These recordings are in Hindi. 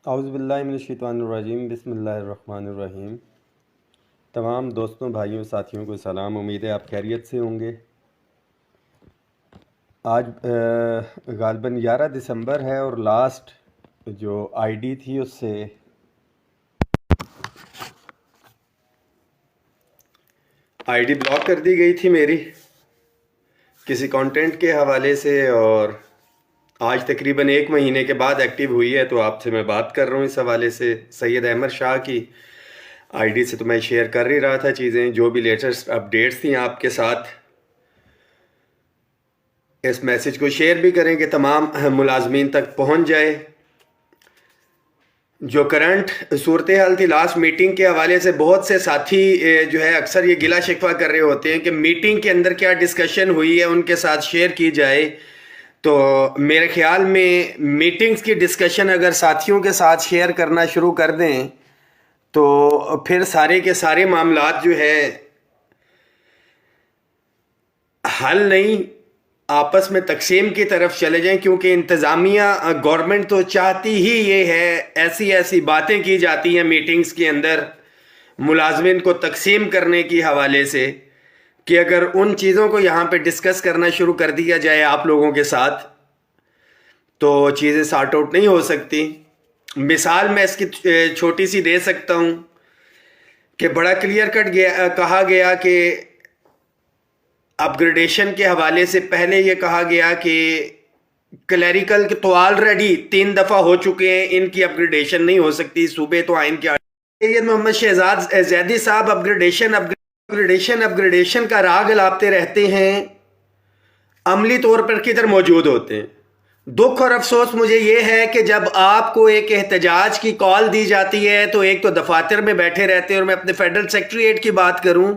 औज़ुबिल्लाहिमिनश्शैतानिर्रजीम बिस्मिल्लाहिर्रहमानिर्रहीम। तमाम दोस्तों, भाइयों, साथियों को सलाम। उम्मीद है आप खैरियत से होंगे। आज ग़ालिबन 11 दिसंबर है और लास्ट जो आईडी थी उससे आईडी ब्लॉक कर दी गई थी मेरी किसी कंटेंट के हवाले से, और आज तकरीबन 1 महीने के बाद एक्टिव हुई है। तो आपसे मैं बात कर रहा हूँ इस हवाले से। सैयद अहमद शाह की आईडी से तो मैं शेयर कर ही रहा था चीज़ें, जो भी लेटेस्ट अपडेट्स थी आपके साथ। इस मैसेज को शेयर भी करें कि तमाम मुलाजमीन तक पहुँच जाए। जो करंट सूरत हाल थी लास्ट मीटिंग के हवाले से, बहुत से साथी जो है अक्सर ये गिला शिकवा कर रहे होते हैं कि मीटिंग के अंदर क्या डिस्कशन हुई है उनके साथ शेयर की जाए। तो मेरे ख्याल में मीटिंग्स की डिस्कशन अगर साथियों के साथ शेयर करना शुरू कर दें तो फिर सारे के सारे मामलात जो है हल नहीं, आपस में तकसीम की तरफ चले जाएं। क्योंकि इंतज़ामिया गवर्नमेंट तो चाहती ही ये है, ऐसी ऐसी बातें की जाती हैं मीटिंग्स के अंदर मुलाजमिन को तकसीम करने की हवाले से कि अगर उन चीज़ों को यहाँ पे डिस्कस करना शुरू कर दिया जाए आप लोगों के साथ तो चीज़ें सॉर्ट आउट नहीं हो सकती। मिसाल मैं इसकी छोटी सी दे सकता हूँ कि बड़ा क्लियर कट कहा गया कि अपग्रेडेशन के हवाले से पहले ये कहा गया कि क्लैरिकल के तो ऑलरेडी 3 दफ़ा हो चुके हैं, इनकी अपग्रेडेशन नहीं हो सकती। सूबे तो आइन के सैयद मोहम्मद शहजाद जैदी साहब अपग्रेडेशन का राग लापते रहते हैं, अमली तौर पर किधर मौजूद होते हैं। दुख और अफसोस मुझे ये है कि जब आपको एक एहतजाज की कॉल दी जाती है तो एक तो दफातर में बैठे रहते हैं, और मैं अपने फेडरल सेक्रेटरीट की बात करूं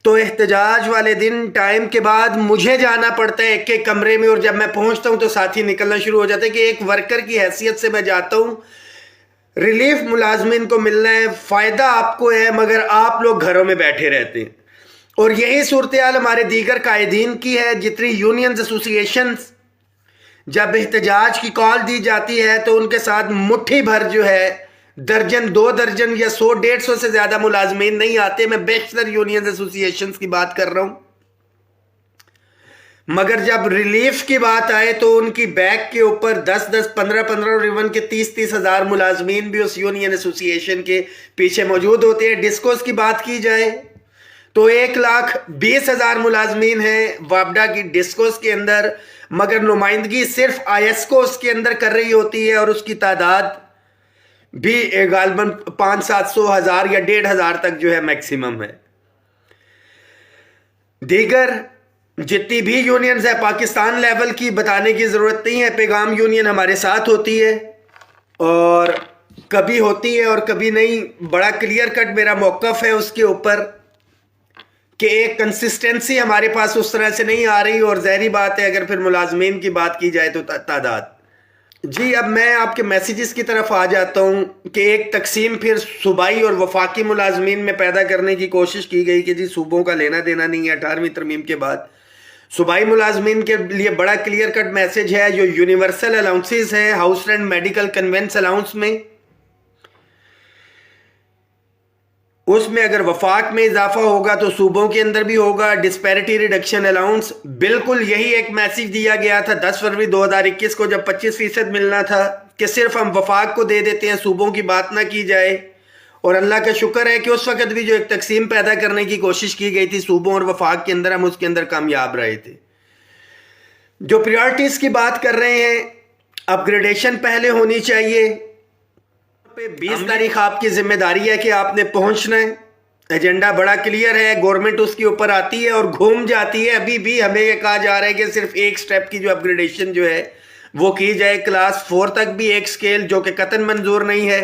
तो एहतजाज वाले दिन टाइम के बाद मुझे जाना पड़ता है एक एक कमरे में, और जब मैं पहुंचता हूं तो साथी निकलना शुरू हो जाते हैं कि एक वर्कर की हैसियत से मैं जाता हूं, रिलीफ मुलाजमिन को मिलना है, फ़ायदा आपको है, मगर आप लोग घरों में बैठे रहते हैं। और यही सूरत हाल हमारे दीगर कायदीन की है। जितनी यूनियंस एसोसिएशंस जब एहतजाज की कॉल दी जाती है तो उनके साथ मुट्ठी भर जो है दर्जन 2 दर्जन या 100-150 से ज़्यादा मुलाजमीन नहीं आते। मैं बेशतर यूनियन एसोसिएशंस की बात कर रहा हूं। मगर जब रिलीफ की बात आए तो उनकी बैक के ऊपर 10-10, 15-15 और इवन के 30-30 हज़ार मुलाजमीन भी उस यूनियन एसोसिएशन के पीछे मौजूद होते हैं। डिस्कोस की बात की जाए तो 1,20,000 मुलाजमीन हैं वापडा की डिस्कोस के अंदर, मगर नुमाइंदगी सिर्फ आईएसकोस के अंदर कर रही होती है, और उसकी तादाद भी गालबन 500-700 हज़ार या 1,500 तक जो है मैक्सिमम है। दीगर जितनी भी यूनियंस है पाकिस्तान लेवल की बताने की ज़रूरत नहीं है। पैगाम यूनियन हमारे साथ होती है और कभी होती है और कभी नहीं। बड़ा क्लियर कट मेरा मौक़िफ़ है उसके ऊपर कि एक कंसिस्टेंसी हमारे पास उस तरह से नहीं आ रही। और ज़ाहिरी बात है अगर फिर मुलाजमीन की बात की जाए तो तादाद जी। अब मैं आपके मैसेजेस की तरफ आ जाता हूं कि एक तकसीम फिर सूबाई और वफाकी मुलाजमीन में पैदा करने की कोशिश की गई कि जी सूबों का लेना देना नहीं है। 18वीं तरमीम के बाद सूबाई मुलाजमीन के लिए बड़ा क्लियर कट मैसेज है। जो यूनिवर्सल अलाउंसेस है house rent medical conveyance allowance में, उसमें अगर वफाक में इजाफा होगा तो सूबों के अंदर भी होगा। डिस्पैरिटी रिडक्शन अलाउंस बिल्कुल यही एक मैसेज दिया गया था 10 फरवरी 2021 को, जब 25% मिलना था कि सिर्फ हम वफाक को दे देते हैं, सूबों की बात ना की जाए। और अल्लाह का शुक्र है कि उस वक़्त भी जो एक तकसीम पैदा करने की कोशिश की गई थी सूबों और वफाक के अंदर, हम उसके अंदर कामयाब रहे थे। जो प्रायोरिटीज की बात कर रहे हैं, अपग्रेडेशन पहले होनी चाहिए। 20 तारीख आपकी जिम्मेदारी है कि आपने पहुंचना है। एजेंडा बड़ा क्लियर है, गवर्नमेंट उसके ऊपर आती है और घूम जाती है। अभी भी हमें ये कहा जा रहा है कि सिर्फ एक स्टेप की जो अपग्रेडेशन जो है वो की जाए। क्लास 4 तक भी एक स्केल जो कि कतन मंजूर नहीं है।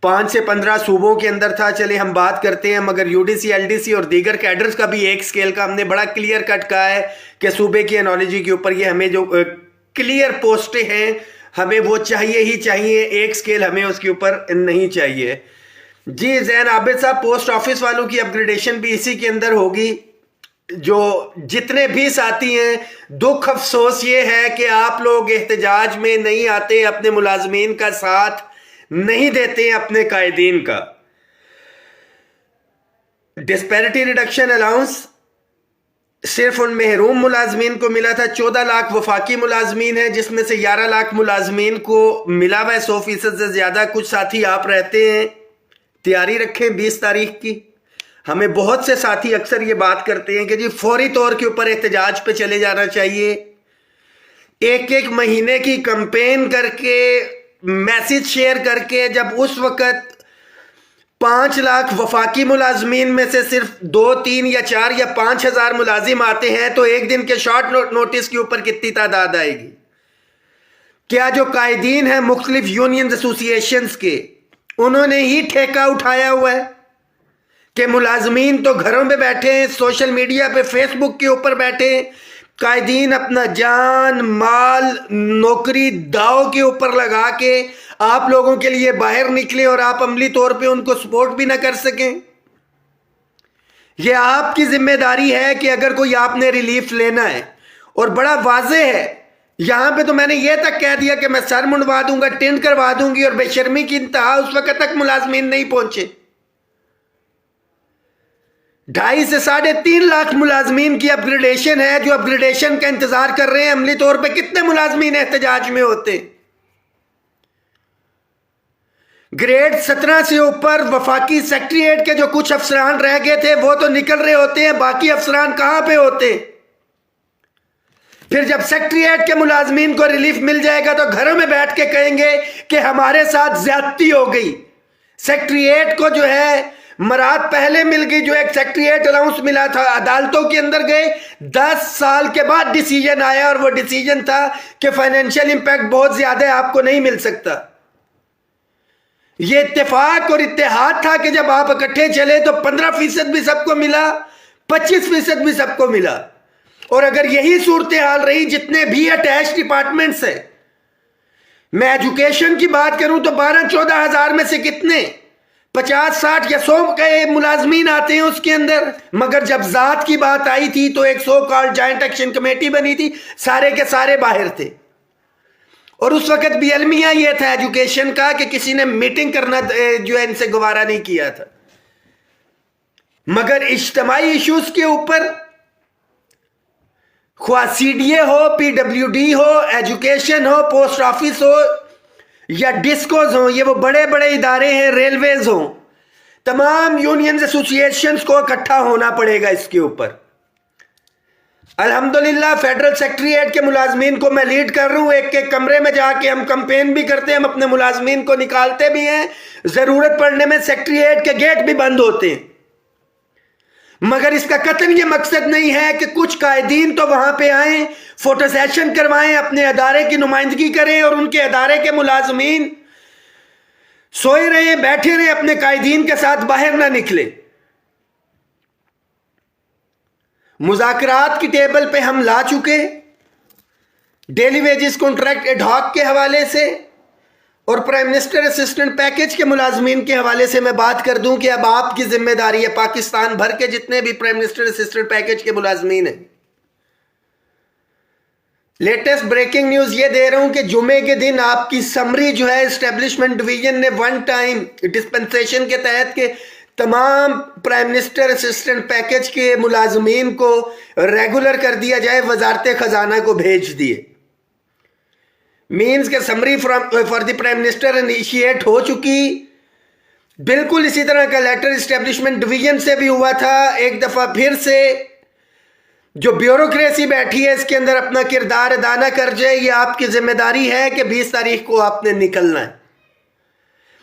5 से 15 सूबों के अंदर था, चले हम बात करते हैं, मगर यूडीसी एलडीसी और दीगर कैडर्स का भी एक स्केल का हमने बड़ा क्लियर कट कहा है कि सूबे की एनोलॉजी के ऊपर ये हमें जो क्लियर पोस्टें हैं हमें वो चाहिए ही चाहिए। एक स्केल हमें उसके ऊपर नहीं चाहिए। जी जैन आबिद साहब, पोस्ट ऑफिस वालों की अपग्रेडेशन भी इसी के अंदर होगी। जो जितने भी साथी हैं, दुख अफसोस ये है कि आप लोग एहतजाज में नहीं आते, अपने मुलाजमीन का साथ नहीं देते हैं अपने कायदीन का। डिस्पैरिटी रिडक्शन अलाउंस सिर्फ उन महरूम मुलाजमीन को मिला था। 14 लाख वफाकी मुलाजमीन है, जिसमें से 11 लाख मुलाजमीन को मिला हुआ है 100% से ज्यादा। कुछ साथी आप रहते हैं, तैयारी रखें 20 तारीख की। हमें बहुत से साथी अक्सर ये बात करते हैं कि जी फौरी तौर के ऊपर एहतजाज पे चले जाना चाहिए। एक एक महीने की कंपेन करके, मैसेज शेयर करके, जब उस वक्त 5 लाख वफाकी मुलाजमीन में से सिर्फ 2, 3 या 4 या 5,000 मुलाजिम आते हैं, तो एक दिन के शॉर्ट नोटिस के ऊपर कितनी तादाद आएगी? क्या जो कायदीन है मुख्तलिफ यूनियन एसोसिएशंस के, उन्होंने ही ठेका उठाया हुआ है कि मुलाजमीन तो घरों में बैठे हैं, सोशल मीडिया पे फेसबुक के ऊपर बैठे हैं, कायदीन अपना जान माल नौकरी दाव के ऊपर लगा के आप लोगों के लिए बाहर निकले और आप अमली तौर पे उनको सपोर्ट भी ना कर सकें? यह आपकी जिम्मेदारी है कि अगर कोई आपने रिलीफ लेना है, और बड़ा वाजे है, यहां पे तो मैंने यह तक कह दिया कि मैं सर मुंडवा दूंगा, टेंट करवा दूंगी, और बेशर्मी की इंतहा उस वक्त तक मुलाजमीन नहीं पहुंचे। 2.5 से 3.5 लाख मुलाजमीन की अपग्रेडेशन है, जो अपग्रेडेशन का इंतजार कर रहे हैं। अमली तौर पे कितने मुलाजमीन एहतजाज में होते? ग्रेड 17 से ऊपर वफाकी सेक्रेटेरिएट के जो कुछ अफसरान रह गए थे वो तो निकल रहे होते हैं, बाकी अफसरान कहां पे होते? फिर जब सेक्रेटेरिएट के मुलाजमीन को रिलीफ मिल जाएगा तो घरों में बैठ के कहेंगे कि हमारे साथ ज्यादती हो गई। सेक्रेटेरिएट को जो है मराद पहले मिल गई, जो एक सेक्रेटेरिएट अलाउंस मिला था, अदालतों के अंदर गए, 10 साल के बाद डिसीजन आया, और वो डिसीजन था कि फाइनेंशियल इंपैक्ट बहुत ज्यादा है, आपको नहीं मिल सकता। ये इत्तेफाक और इत्तेहाद था कि जब आप इकट्ठे चले तो 15% भी सबको मिला, 25% भी सबको मिला। और अगर यही सूरत हाल रही, जितने भी अटैच डिपार्टमेंट्स है, मैं एजुकेशन की बात करूं तो 12-14 हजार में से कितने 50, 60 या 100 के मुलाजमीन आते हैं उसके अंदर। मगर जब जात की बात आई थी तो एक so called joint action committee बनी थी, सारे के सारे बाहर थे। और उस वक्त भी अलमिया यह था एजुकेशन का कि किसी ने मीटिंग करना जो है इनसे गवारा नहीं किया था। मगर इज्तिमाई इश्यूज के ऊपर, ख्वा CDA हो, PWD हो, एजुकेशन हो, पोस्ट ऑफिस हो या डिस्कोज हो, ये वो बड़े बड़े इदारे हैं, रेलवेज हो, तमाम यूनियन एसोसिएशंस को इकट्ठा होना पड़ेगा इसके ऊपर। अल्हम्दुलिल्लाह फेडरल सेक्रेटेरिएट के मुलाजमीन को मैं लीड कर रहा हूं। एक एक कमरे में जाके हम कंपेन भी करते हैं, हम अपने मुलाजमीन को निकालते भी हैं, जरूरत पड़ने में सेक्रेटेरिएट के गेट भी बंद होते हैं। मगर इसका कतई ये मकसद नहीं है कि कुछ कायदीन तो वहां पे आए, फोटो सेशन करवाएं, अपने अदारे की नुमाइंदगी करें, और उनके अदारे के मुलाजमीन सोए रहे, बैठे रहे, अपने कायदीन के साथ बाहर ना निकले। मुज़ाकरात की टेबल पे हम ला चुके, डेली वेजेस कॉन्ट्रैक्ट एडहॉक के हवाले से, और प्राइम मिनिस्टर असिस्टेंट पैकेज के मुलाजमीन के हवाले से मैं बात कर दूं कि अब आपकी जिम्मेदारी है, पाकिस्तान भर के जितने भी प्राइम मिनिस्टर असिस्टेंट पैकेज के मुलाजमीन हैं। लेटेस्ट ब्रेकिंग न्यूज ये दे रहा हूं कि जुमे के दिन आपकी समरी जो है एस्टेब्लिशमेंट डिवीजन ने वन टाइम डिस्पेंसेशन के तहत के तमाम प्राइम मिनिस्टर असिस्टेंट पैकेज के मुलाजमीन को रेगुलर कर दिया जाए, वजारत खजाना को भेज दिए। मीन्स के summary for the prime minister initiate हो चुकी। बिल्कुल इसी तरह का लेटर एस्टेब्लिशमेंट डिवीजन से भी हुआ था। एक दफा फिर से जो ब्यूरोक्रेसी बैठी है इसके अंदर अपना किरदार अदा न कर जाए, ये आपकी जिम्मेदारी है कि 20 तारीख को आपने निकलना है।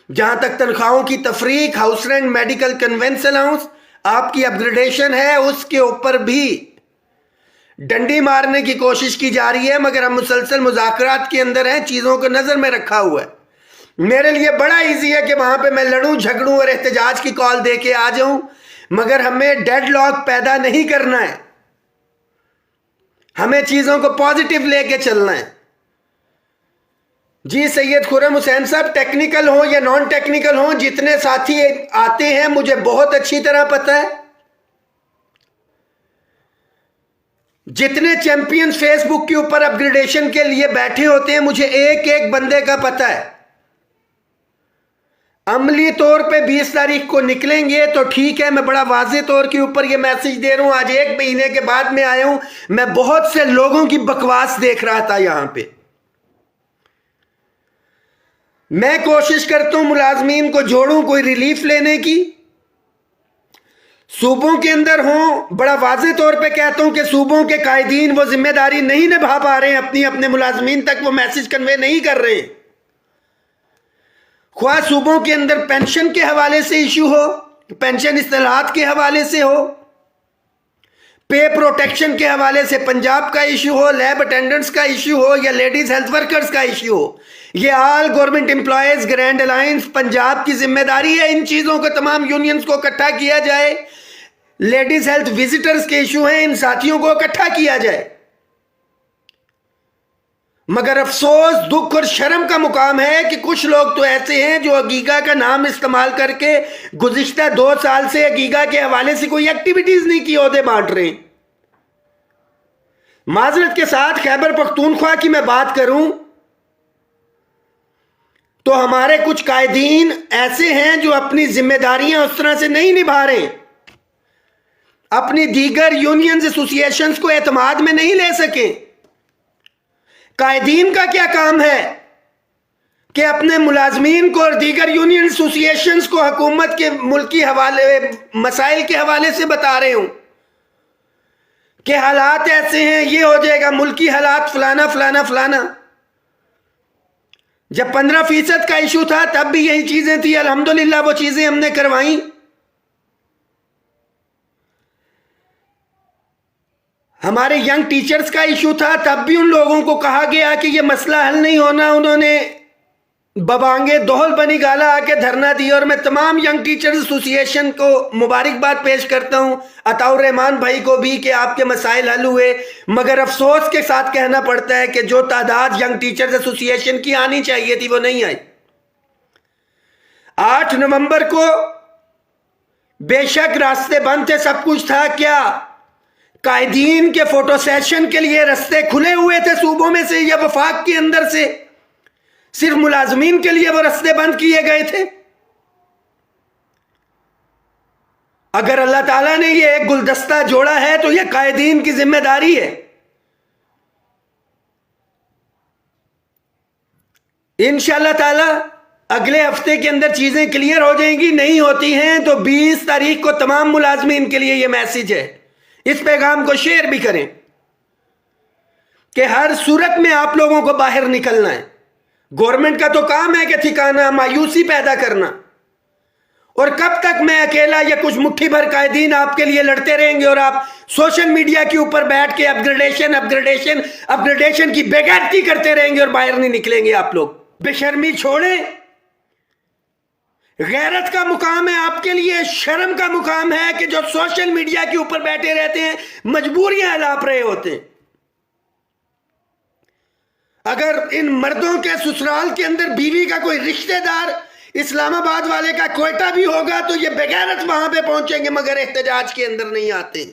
जहां तक तनख्वाहों की तफरीक, house rent, medical, conveyance allowance, आपकी अपग्रेडेशन है, उसके ऊपर भी डंडी मारने की कोशिश की जा रही है। मगर हम मुसलसल मुज़ाकरात के अंदर हैं, चीज़ों को नज़र में रखा हुआ है। मेरे लिए बड़ा इजी है कि वहां पे मैं लड़ूं झगड़ूं और एहतजाज की कॉल दे के आ जाऊं, मगर हमें डेडलॉक पैदा नहीं करना है। हमें चीज़ों को पॉजिटिव लेके चलना है। जी सैयद खुर्रम हुसैन साहब, टेक्निकल हो या नॉन टेक्निकल हो, जितने साथी आते हैं मुझे बहुत अच्छी तरह पता है। जितने चैंपियंस फेसबुक के ऊपर अपग्रेडेशन के लिए बैठे होते हैं, मुझे एक एक बंदे का पता है। अमली तौर पे 20 तारीख को निकलेंगे तो ठीक है। मैं बड़ा वाज़े तौर के ऊपर ये मैसेज दे रहा हूं। आज 1 महीने के बाद में आया हूं। मैं बहुत से लोगों की बकवास देख रहा था यहां पे। मैं कोशिश करता हूं मुलाजमीन को जोड़ूं, कोई रिलीफ लेने की, सूबों के अंदर हों। बड़ा वाज़े तौर पे कहता हूं कि सूबों के कायदीन वो जिम्मेदारी नहीं निभा पा रहे हैं, अपने मुलाजमीन तक वो मैसेज कन्वे नहीं कर रहे। ख्वाह सूबों के अंदर पेंशन के हवाले से इशू हो, पेंशन इस्तेलाहात के हवाले से हो, पे प्रोटेक्शन के हवाले से पंजाब का इशू हो, लैब अटेंडेंट्स का इशू हो, या लेडीज हेल्थ वर्कर्स का इशू हो, ये all government employees grand alliance Punjab की जिम्मेदारी है। इन चीज़ों को तमाम यूनियंस को इकट्ठा किया जाए। लेडीज हेल्थ विजिटर्स के इशू हैं, इन साथियों को इकट्ठा किया जाए। मगर अफसोस, दुख और शर्म का मुकाम है कि कुछ लोग तो ऐसे हैं जो अगीगा का नाम इस्तेमाल करके गुज़िश्ता 2 साल से अगीगा के हवाले से कोई एक्टिविटीज नहीं की, ओहदे बांट रहे हैं। माजरत के साथ खैबर पख्तूनख्वा की मैं बात करूं तो हमारे कुछ कायदीन ऐसे हैं जो अपनी जिम्मेदारियां उस तरह से नहीं निभा रहे, अपनी दीगर यूनियन एसोसिएशंस को एतमाद में नहीं ले सके। कायदीन का क्या काम है कि अपने मुलाजमीन को और दीगर यूनियन एसोसिएशंस को हुकूमत के मुल्की हवाले मसाइल के हवाले से बता रहे हूं कि हालात ऐसे हैं, ये हो जाएगा, मुल्की हालात फलाना फलाना फलाना। जब 15% का इशू था तब भी यही चीजें थी। अल्हम्दुलिल्लाह वो चीजें हमने करवाई। हमारे यंग टीचर्स का इशू था, तब भी उन लोगों को कहा गया कि ये मसला हल नहीं होना। उन्होंने बबांगे दोहल बनी गाला आके धरना दिया। और मैं तमाम यंग टीचर्स एसोसिएशन को मुबारकबाद पेश करता हूं, अताउर रहमान भाई को भी, कि आपके मसाइल हल हुए। मगर अफसोस के साथ कहना पड़ता है कि जो तादाद यंग टीचर्स एसोसिएशन की आनी चाहिए थी वो नहीं आई। 8 नवंबर को बेशक रास्ते बंद थे, सब कुछ था। क्या कायदीन के फोटो सेशन के लिए रास्ते खुले हुए थे सूबों में से या वफाक के अंदर से? सिर्फ मुलाजमीन के लिए वो रास्ते बंद किए गए थे? अगर अल्लाह ताला ने ये एक गुलदस्ता जोड़ा है तो ये कायदीन की जिम्मेदारी है। इंशाअल्लाह ताला अगले हफ्ते के अंदर चीजें क्लियर हो जाएंगी। नहीं होती हैं तो 20 तारीख को तमाम मुलाजमीन के लिए ये मैसेज है। इस पैगाम को शेयर भी करें कि हर सूरत में आप लोगों को बाहर निकलना है। गवर्नमेंट का तो काम है कि ठिकाना मायूसी पैदा करना। और कब तक मैं अकेला या कुछ मुट्ठी भर कायदीन आपके लिए लड़ते रहेंगे और आप सोशल मीडिया के ऊपर बैठ के अपग्रेडेशन अपग्रेडेशन अपग्रेडेशन की बेगैरती करते रहेंगे और बाहर नहीं निकलेंगे आप लोग? बेशर्मी छोड़ें। गैरत का मुकाम है आपके लिए, शर्म का मुकाम है कि जो सोशल मीडिया के ऊपर बैठे रहते हैं, मजबूरियां अलाप रहे होते हैं। अगर इन मर्दों के ससुराल के अंदर बीवी का कोई रिश्तेदार इस्लामाबाद वाले का कोयटा भी होगा तो ये बेगैरत वहां पे पहुंचेंगे, मगर एहतजाज के अंदर नहीं आते।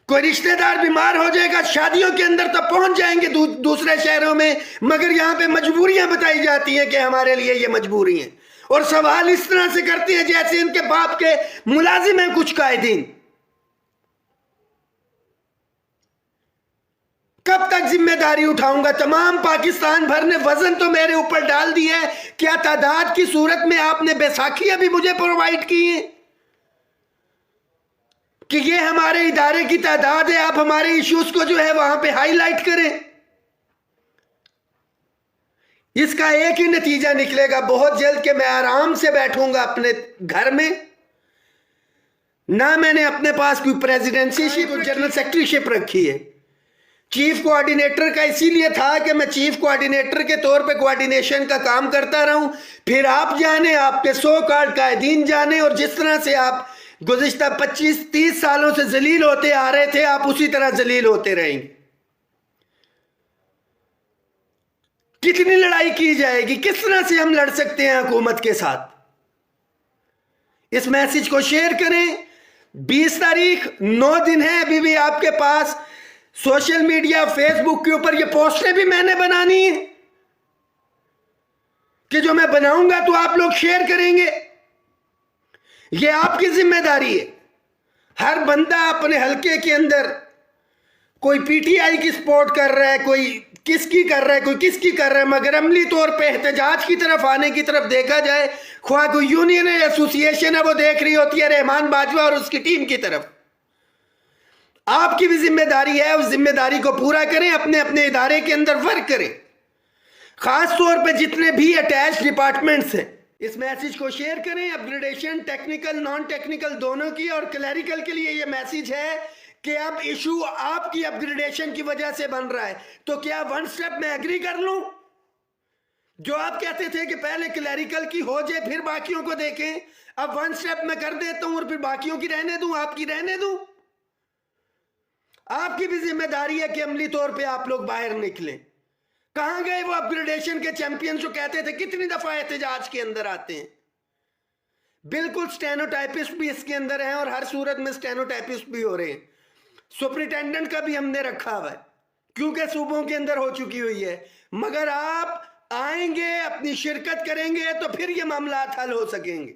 कोई रिश्तेदार बीमार हो जाएगा शादियों के अंदर तो पहुंच जाएंगे दूसरे शहरों में, मगर यहां पे मजबूरियां बताई जाती हैं कि हमारे लिए ये मजबूरी है। और सवाल इस तरह से करते हैं जैसे इनके बाप के मुलाजिम हैं कुछ कायदीन। कब तक जिम्मेदारी उठाऊंगा? तमाम पाकिस्तान भर ने वजन तो मेरे ऊपर डाल दिया है। क्या तादाद की सूरत में आपने बैसाखियां भी मुझे प्रोवाइड की हैं कि ये हमारे इदारे की तादाद है, आप हमारे इश्यूज को जो है वहां पे हाईलाइट करें? इसका एक ही नतीजा निकलेगा बहुत जल्द कि मैं आराम से बैठूंगा अपने घर में। ना मैंने अपने पास कोई प्रेसिडेंसीशिप और जनरल सेक्रेटरीशिप रखी है। चीफ कोऑर्डिनेटर का इसीलिए था कि मैं चीफ कोऑर्डिनेटर के तौर पे कोऑर्डिनेशन का काम करता रहूं। फिर आप जाने, आपके 100 कार्ड कायदीन जाने, और जिस तरह से आप गुज़िश्ता 25-30 सालों से जलील होते आ रहे थे, आप उसी तरह जलील होते रहेंगे। कितनी लड़ाई की जाएगी? किस तरह से हम लड़ सकते हैं हुकूमत के साथ? इस मैसेज को शेयर करें। 20 तारीख 9 दिन है अभी भी आपके पास। सोशल मीडिया फेसबुक के ऊपर ये पोस्टें भी मैंने बनानी है कि जो मैं बनाऊंगा तो आप लोग शेयर करेंगे। ये आपकी जिम्मेदारी है। हर बंदा अपने हलके के अंदर, कोई पीटीआई की सपोर्ट कर रहा है, कोई किसकी कर रहा है, कोई किसकी कर रहा है, मगर अमली तौर पे एहतजाज की तरफ आने की तरफ देखा जाए, ख्वाह कोई यूनियन है, एसोसिएशन है, वो देख रही होती है रहमान बाजवा और उसकी टीम की तरफ। आपकी भी जिम्मेदारी है, उस जिम्मेदारी को पूरा करें, अपने अपने इदारे के अंदर वर्क करें। खास तौर पे जितने भी अटैच डिपार्टमेंट्स हैं, इस मैसेज को शेयर करें। अपग्रेडेशन टेक्निकल नॉन टेक्निकल दोनों की और क्लैरिकल के लिए ये मैसेज है कि अब इशू आपकी अपग्रेडेशन की वजह से बन रहा है, तो क्या वन स्टेप में एग्री कर लूं? जो आप कहते थे कि पहले क्लैरिकल की हो जाए फिर बाकियों को देखें, अब वन स्टेप में कर देता हूं और फिर बाकियों की रहने दूं, आपकी रहने दूं। आपकी भी जिम्मेदारी है कि अमली तौर पे आप लोग बाहर निकलें। कहां गए वो अपग्रेडेशन के चैंपियन जो कहते थे कितनी दफा एहतजाज के अंदर आते हैं? बिल्कुल स्टेनोटाइपिस्ट भी इसके अंदर हैं और हर सूरत में स्टेनोटाइपिस्ट भी हो रहे हैं। सुपरिटेंडेंट का भी हमने रखा हुआ है क्योंकि सूबों के अंदर हो चुकी हुई है। मगर आप आएंगे, अपनी शिरकत करेंगे तो फिर ये मामला हल हो सकेंगे।